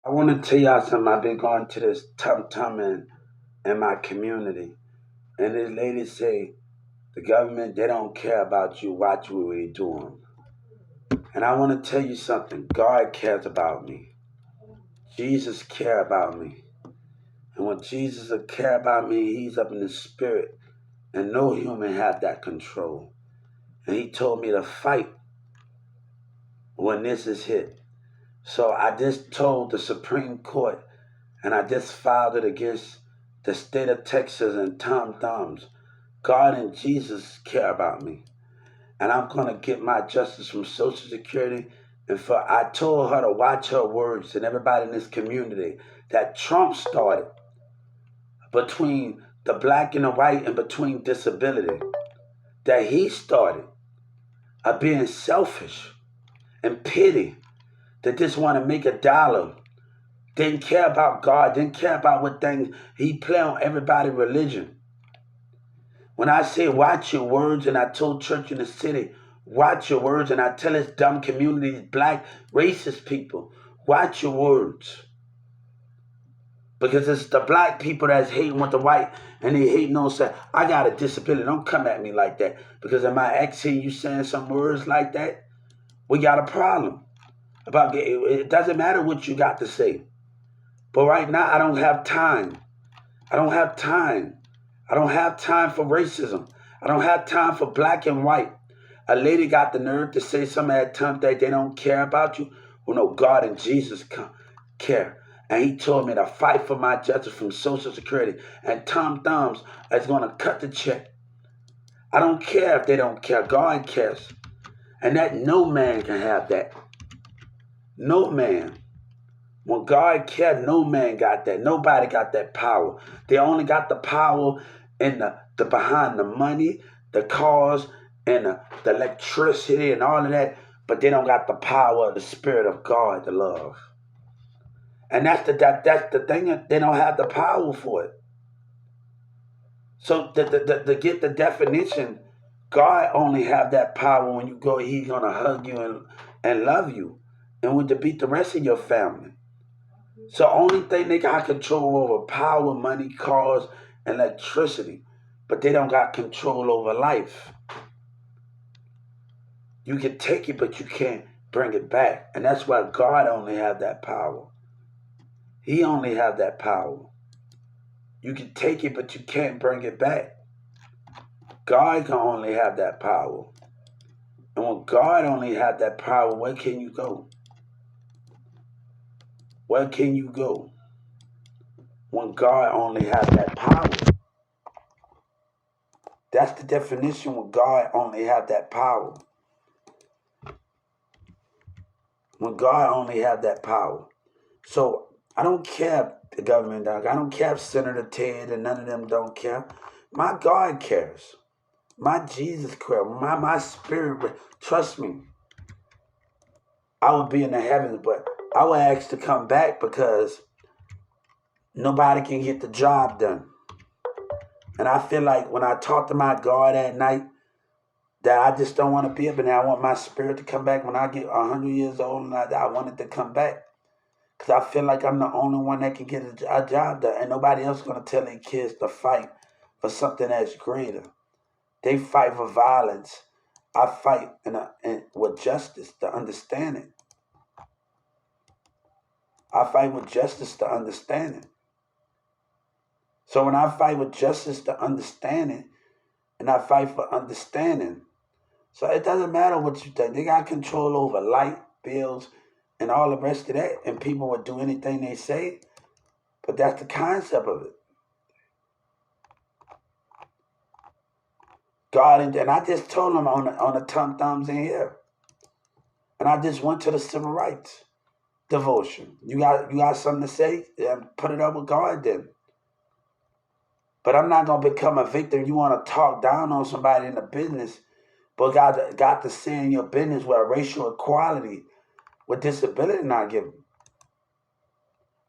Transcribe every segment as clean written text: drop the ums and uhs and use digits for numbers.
I want to tell y'all something. I've been going to this tum in my community, and this lady say the government they don't care about you. Watch what we doing. And I want to tell you something. God cares about me. Jesus care about me. And when Jesus will care about me, he's up in the spirit, and no human have that control. And he told me to fight when this is hit. So I just told the Supreme Court, and I just filed it against the state of Texas and Tom Thumbs. God and Jesus care about me. And I'm going to get my justice from Social Security. And for I told her to watch her words and everybody in this community that Trump started between the black and the white and between disability, that he started of being selfish and pity, that just want to make a dollar, didn't care about God, didn't care about what things, he play on everybody's religion. When I say watch your words, and I told church in the city, watch your words, and I tell this dumb community, black, racist people, watch your words. Because it's the black people that's hating with the white, and they hating on say, I got a disability. Don't come at me like that. Because in my accent, you saying some words like that, we got a problem. It doesn't matter what you got to say. But right now, I don't have time. I don't have time. I don't have time for racism. I don't have time for black and white. A lady got the nerve to say something at times that they don't care about you. Well, no, God and Jesus care. And he told me to fight for my justice from Social Security. And Tom Thumbs is going to cut the check. I don't care if they don't care. God cares. And that no man can have that. No man. When God cared, no man got that. Nobody got that power. They only got the power in the behind the money, the cars, and the electricity and all of that, but they don't got the power of the Spirit of God, the love. And that's the thing, they don't have the power for it. So to get the definition, God only have that power when you go, he's gonna hug you and love you. And when to beat the rest of your family. So only thing they got control over power, money, cars, and electricity. But they don't got control over life. You can take it, but you can't bring it back. And that's why God only have that power. He only have that power. You can take it, but you can't bring it back. God can only have that power. And when God only have that power, where can you go? Where can you go? When God only have that power. That's the definition when God only have that power. When God only have that power. So I don't care if the government don't. I don't care if Senator Ted and none of them don't care. My God cares. My Jesus cares. My spirit. Trust me. I would be in the heavens, but I would ask to come back because nobody can get the job done. And I feel like when I talk to my God at night, that I just don't want to be up in there. I want my spirit to come back when I get 100 years old, and I want it to come back. Because I feel like I'm the only one that can get a job done. And nobody else going to tell their kids to fight for something that's greater. They fight for violence. I fight with justice, to understand it. I fight with justice to understand it. So when I fight with justice to understand it, and I fight for understanding, so it doesn't matter what you think. They got control over light, bills, and all the rest of that. And people would do anything they say. But that's the concept of it. God, and I just told them on the Tom Thumbs in here. And I just went to the civil rights devotion. You got something to say? Yeah, put it up with God then. But I'm not gonna become a victim. You want to talk down on somebody in the business, but got to say in your business where racial equality with disability not given.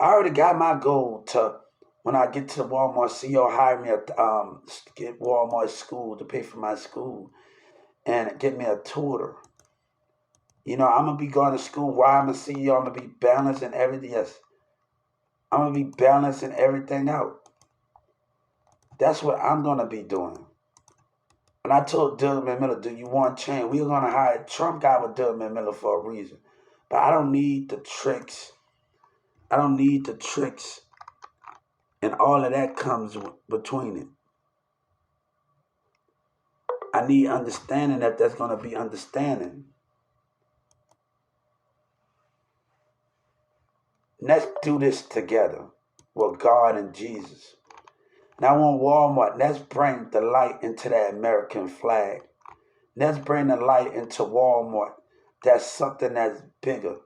I already got my goal to when I get to the Walmart CEO hire me at get Walmart school to pay for my school and get me a tutor. You know, I'm gonna be going to school while I'm a CEO. I'm gonna be balanced and everything. Yes, I'm going to be balancing everything out. That's what I'm going to be doing. And I told Dylan Miller, do you want change? We're going to hire Trump guy with Dylan Miller for a reason. But I don't need the tricks. I don't need the tricks. And all of that comes between it. I need understanding that there's going to be understanding. Let's do this together with God and Jesus. Now on Walmart, let's bring the light into that American flag. Let's bring the light into Walmart. That's something that's bigger.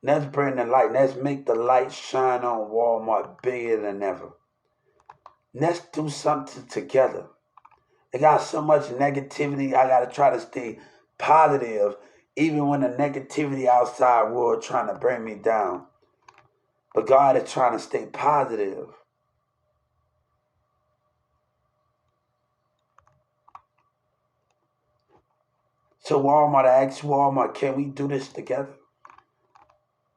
Let's bring the light. Let's make the light shine on Walmart bigger than ever. Let's do something together. They got so much negativity. I got to try to stay positive, even when the negativity outside world trying to bring me down. But God is trying to stay positive. So Walmart, I asked Walmart, can we do this together?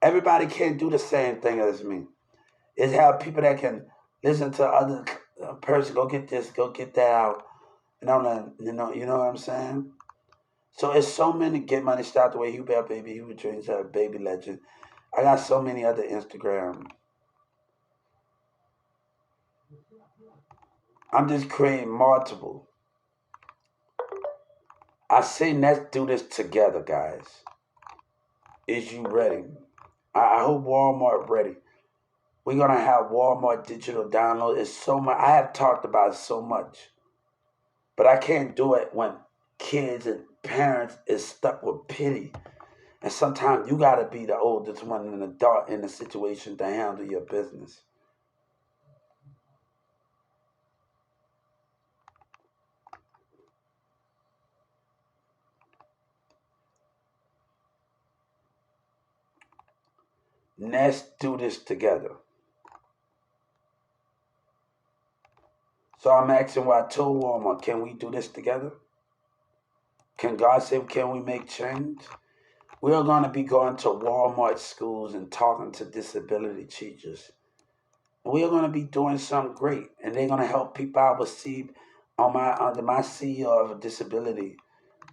Everybody can't do the same thing as me. It's have people that can listen to other person, go get this, go get that out. And I'm like, you know what I'm saying? So it's so many Get Money Stop the Way Hugh Bell Baby, Hugh Dreams, Baby Legend. I got so many other Instagram. I'm just creating multiple. I say let's do this together, guys. Is you ready? I hope Walmart ready. We're gonna have Walmart digital download. It's so much. I have talked about it so much, but I can't do it when kids and parents is stuck with pity. And sometimes you gotta be the oldest one in the dark in the situation to handle your business. Let's do this together. So I'm asking what I told Walmart, can we do this together? Can God say, can we make change? We're going to be going to Walmart schools and talking to disability teachers. We're going to be doing something great, and they're going to help people out with under my CEO of disability.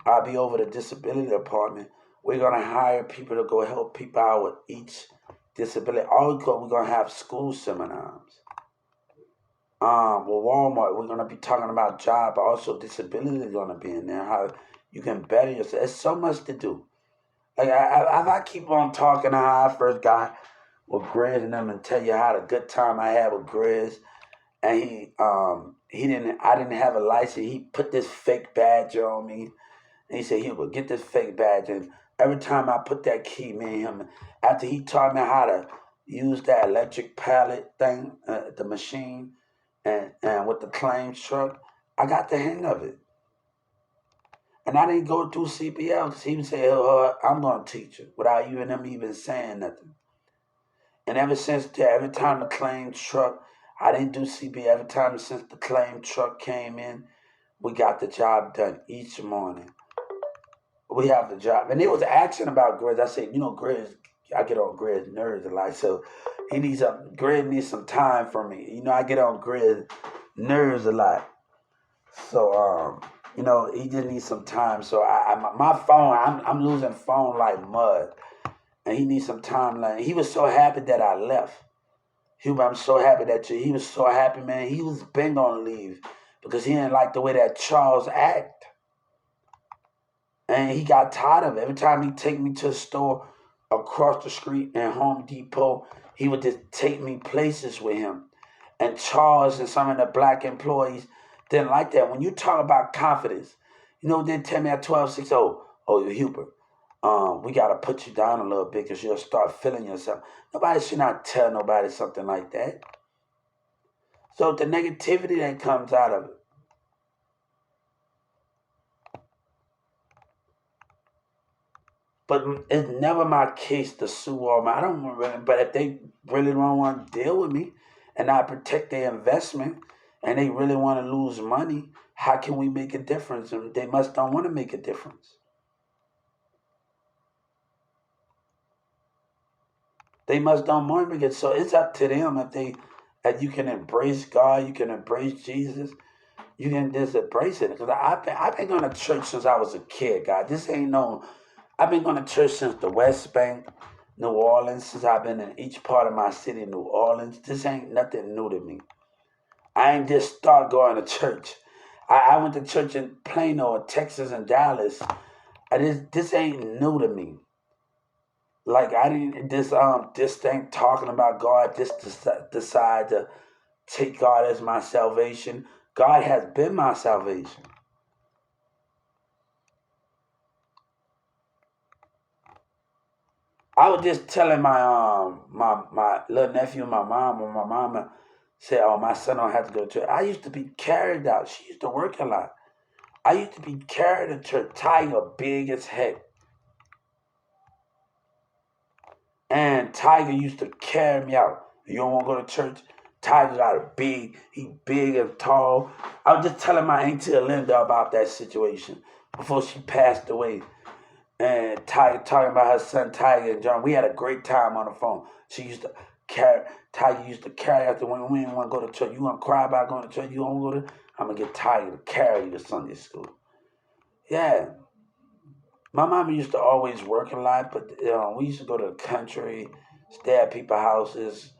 I'll be over the disability department. We're going to hire people to go help people out with each disability. Also, we're going to have school seminars. With Walmart, we're going to be talking about job, but also disability is going to be in there, how you can better yourself. There's so much to do. Like I keep on talking how I first got with Grizz and them and tell you how the good time I had with Grizz, and I didn't have a license. He put this fake badge on me, and he said, "Hugo, get this fake badge." And every time I put that key, me and him, after he taught me how to use that electric pallet thing, the machine, and with the claim truck, I got the hang of it. And I didn't go through CPL because he would say, I'm going to teach you without even him even saying nothing. And ever since that, every time the claim truck, I didn't do CPL. Every time since the claim truck came in, we got the job done each morning. We have the job. And it was asking about Grizz. I said, Grizz, I get on Grizz nerves a lot. So Grizz needs some time from me. I get on Grizz nerves a lot. So, he just needs some time. So my phone, I'm losing phone like mud, and he needs some time. Like he was so happy that I left. I'm so happy that he was so happy, man. He was been on leave because he didn't like the way that Charles act, and he got tired of it. Every time he take me to a store across the street in Home Depot, he would just take me places with him. And Charles and some of the black employees didn't like that. When you talk about confidence, they tell me at 12:60, oh, Hubert, we got to put you down a little bit because you'll start feeling yourself. Nobody should not tell nobody something like that. So the negativity that comes out of it. But it's never my case to sue Walmart. I don't really, but if they really don't want to deal with me and I protect their investment and they really want to lose money, how can we make a difference? And they must don't want to make a difference. They must don't mourn because so it's up to them if you can embrace God, you can embrace Jesus, you can just embrace it. Because I've been going to church since I was a kid, God. This ain't no. I've been going to church since the West Bank, New Orleans. Since I've been in each part of my city, New Orleans. This ain't nothing new to me. I ain't just start going to church. I went to church in Plano, Texas, and Dallas. This ain't new to me. Like I didn't this thing talking about God. Just decide to take God as my salvation. God has been my salvation. I was just telling my little nephew, my mom, or my mama said, "Oh, my son don't have to go to church." I used to be carried out. She used to work a lot. I used to be carried to church. Tiger big as heck, and Tiger used to carry me out. You don't want to go to church? Tiger got he big and tall. I was just telling my auntie Linda about that situation before she passed away. And Tiger talking about her son Tiger and John. We had a great time on the phone. She used to carry Tiger used to carry after when we didn't want to go to church. You want to cry about going to church? You don't go to? I'm gonna get Tiger to carry you to Sunday school. Yeah, my mama used to always work a lot, but we used to go to the country, stay at people's houses.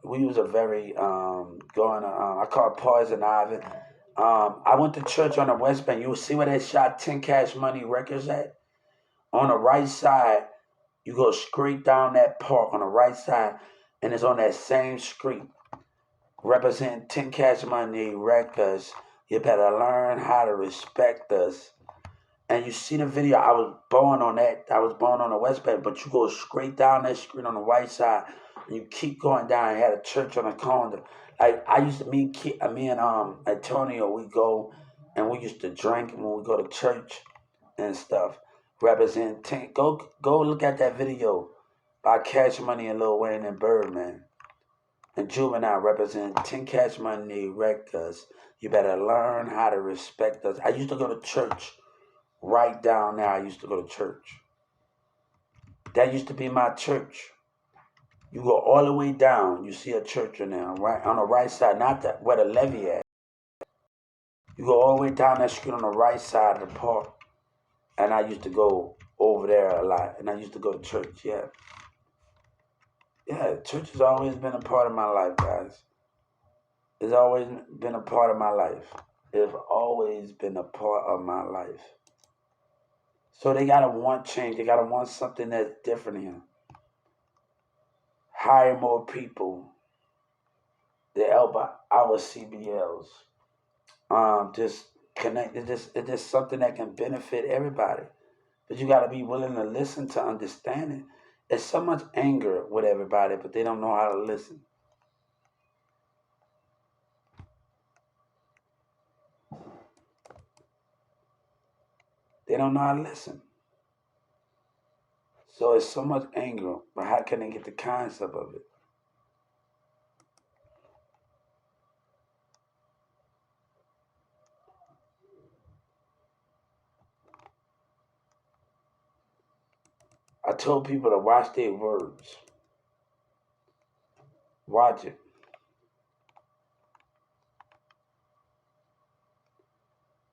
We was a very going. I call it Poison Ivy. I went to church on the West Bank. You will see where they shot 10 Cash Money records at. On the right side, you go straight down that park on the right side, and it's on that same street. Representing 10 Cash Money records. You better learn how to respect us. And you see the video, I was born on that. I was born on the West Bank, but you go straight down that street on the right side, and you keep going down. And had a church on the corner. Like I used to, me and Antonio, we go and we used to drink when we go to church and stuff. Represent 10. Go look at that video by Cash Money and Lil Wayne and Birdman. And Juvenile represent 10 Cash Money records. You better learn how to respect us. I used to go to church right down there. I used to go to church. That used to be my church. You go all the way down, you see a church in there, right on the right side, not that where the levee at. You go all the way down that street on the right side of the park. And I used to go over there a lot. And I used to go to church, yeah. Yeah, church has always been a part of my life, guys. It's always been a part of my life. It's always been a part of my life. So they gotta want change. They gotta want something that's different here. Hire more people. The help our CBLs. Just connect. It's just something that can benefit everybody. But you gotta be willing to listen to understand it. There's so much anger with everybody, but they don't know how to listen. They don't know how to listen. So it's so much anger, but how can they get the concept of it? I told people to watch their words. Watch it.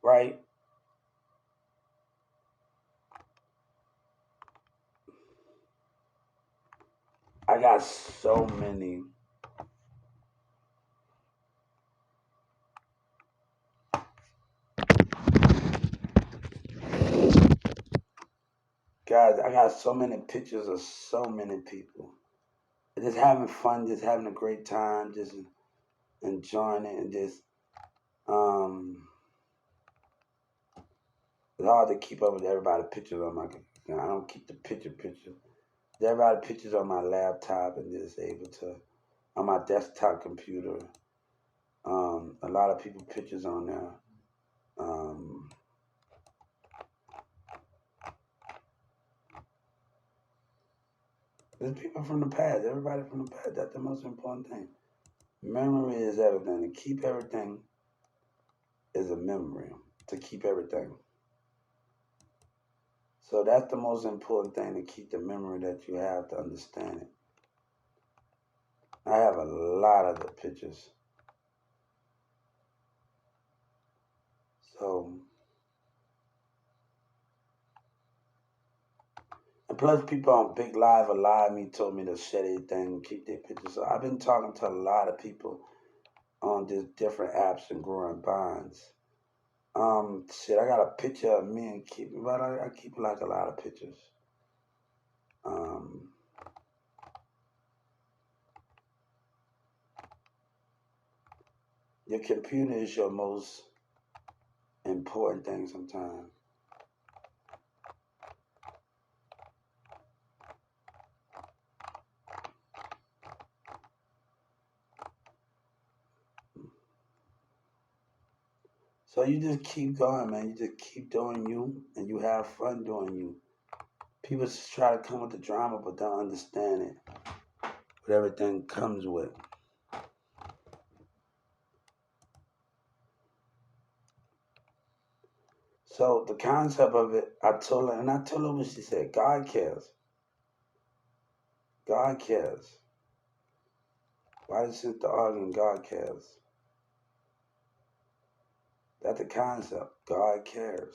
Right? I got so many. Guys, I got so many pictures of so many people. Just having fun, just having a great time, just enjoying it, and just it's hard to keep up with everybody's pictures on my. I don't keep the pictures. Everybody pictures on my laptop and just able to on my desktop computer. A lot of people pictures on there. Um, there's people from the past. Everybody from the past. That's the most important thing. Memory is everything. To keep everything is a memory. To keep everything. So that's the most important thing, to keep the memory that you have to understand it. I have a lot of the pictures. So, and plus people on Big Live Alive me told me to shut everything and keep their pictures. So I've been talking to a lot of people on these different apps and growing bonds. Shit, I got a picture of me and keep, but I keep like a lot of pictures. Um, your computer is your most important thing sometimes. So you just keep going, man. You just keep doing you, and you have fun doing you. People just try to come with the drama, but don't understand it. What everything comes with. So the concept of it, I told her, and I told her what she said. God cares. God cares. Why is it the arguing? God cares. That's the concept. God cares.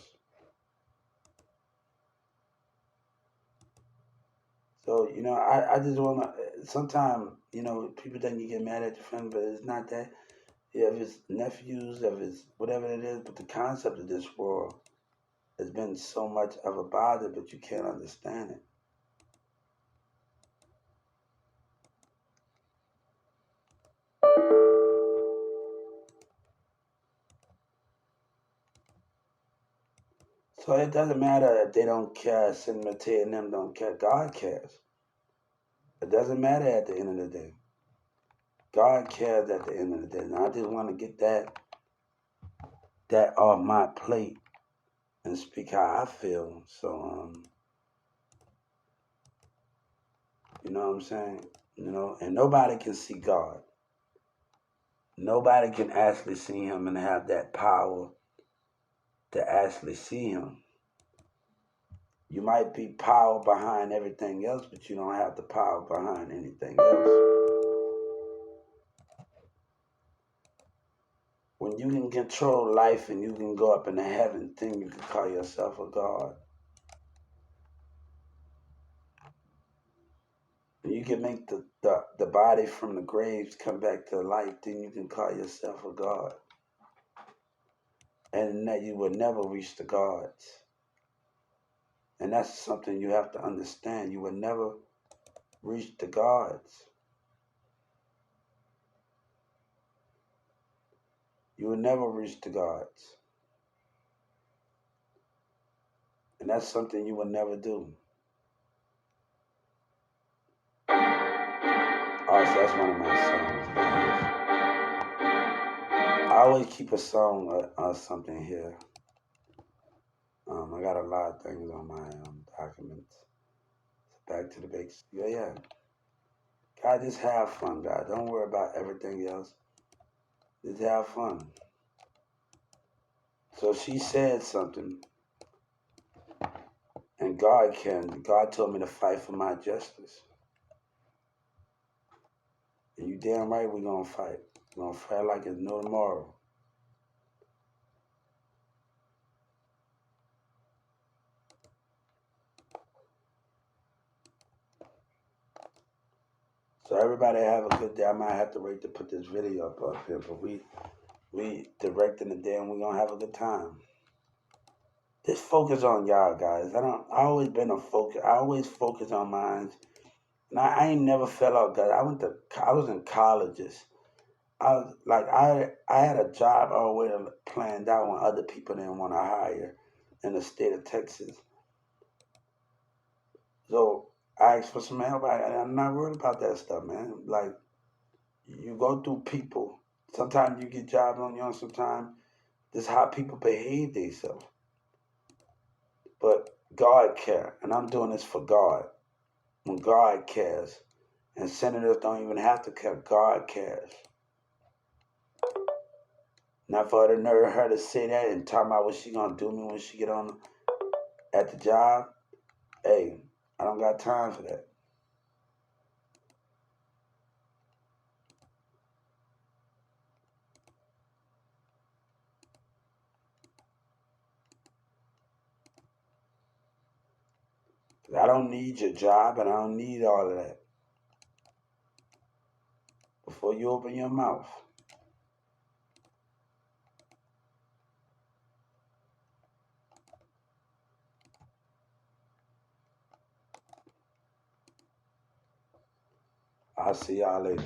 So, I just want to, sometimes, people think you get mad at your friend, but it's not that. Yeah, if it's nephews, if it's whatever it is, but the concept of this world has been so much of a bother, but you can't understand it. So it doesn't matter if they don't care, Cinematea and them don't care. God cares. It doesn't matter at the end of the day. God cares at the end of the day. And I just want to get that off my plate and speak how I feel. So you know what I'm saying? And nobody can see God. Nobody can actually see him and have that power to actually see him. You might be power behind everything else, but you don't have the power behind anything else. When you can control life and you can go up into heaven, then you can call yourself a God. When you can make the body from the graves come back to life, then you can call yourself a God. And that you will never reach the gods. And that's something you have to understand. You will never reach the gods. You will never reach the gods. And that's something you will never do. Also, that's one of my songs, guys. I always keep a song or something here. I got a lot of things on my documents. Back to the basics. Yeah. God, just have fun, God. Don't worry about everything else. Just have fun. So she said something, and God told me to fight for my justice. And you damn right we're gonna fight. We're gonna fight like it's no tomorrow. So everybody have a good day. I might have to wait to put this video up here, but we directing the day and we're gonna have a good time. Just focus on y'all guys. I always been a focus. I always focus on mine. And I ain't never fell out, guys. I was in colleges. I had a job already planned out when other people didn't want to hire in the state of Texas. So I asked for some help. I'm not worried about that stuff, man. Like, you go through people. Sometimes you get jobs on you, and sometimes this is how people behave themselves. But God cares, and I'm doing this for God. When God cares, and senators don't even have to care, God cares. Not for her to say that and talk about what she gonna do me when she get on at the job. Hey, I don't got time for that. I don't need your job and I don't need all of that before you open your mouth. I'll see y'all later.